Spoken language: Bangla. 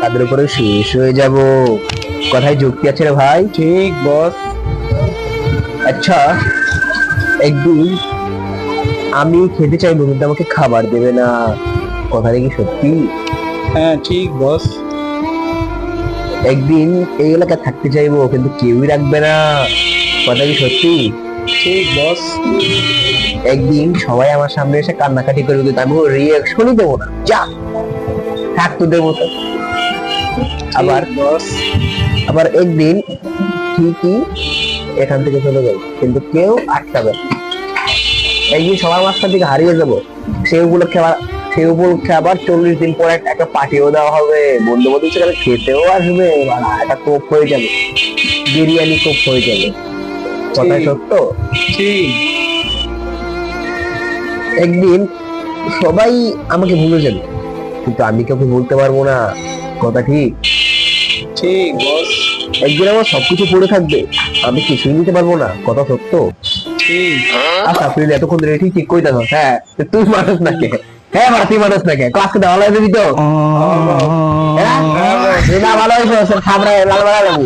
তাদের উপরে শেষ হয়ে যাব। কথায় যুক্তি আছে রে ভাই। ঠিক বস। আচ্ছা, একদিন আমি খেতে চাইবো কিন্তু আমাকে খাবার দেবে না, কথাটা কি সত্যি? হ্যাঁ ঠিক বস। একদিন এই এলাকায় থাকতে চাইবো কিন্তু কেউই রাখবে না, কথা কি সত্যি? ঠিক বস। একদিন সবাই আমার সামনে এসে কান্নাকাটি করবে কিন্তু আমি রিয়াকশনই দেবো না, যা থাক তোদের মতো। আবার ঠিক বস। আবার একদিন ঠিকই এখান থেকে চলে যাবো কিন্তু কেউ আটকাবে না। একদিন সবার মাঝখান থেকে হারিয়ে যাবো, সেই উপলক্ষে আবার 40 দিন পর একটা পার্টিও দেওয়া হবে, বন্ধু বন্ধু সেখানে খেতেও আসবে, একটা কোপ হয়ে যাবে, বিরিয়ানি কোপ হয়ে যাবে, কথা ঠিক। সত্য? ঠিক। একদিন সবাই আমাকে ভুলে যাবে কিন্তু আমি কাউকে ভুলতে পারবো না, কথা ঠিক? ঠিক বস। একদিন আমার সবকিছু পড়ে থাকবে, আমি কিছুই নিতে পারবো না, কথা সত্য? ঠিক। আচ্ছা তুই এতক্ষণ ধরে ঠিক ঠিক কই থাকো, হ্যাঁ তুই মানুষ না কে? হ্যাঁ মানে তুই মানুষ না কে? ক্লাসকে দেওয়া লাগবে তো? হ্যাঁ না ভালো হয়েছে, থামড়ায় লাল বেড়া যাবো।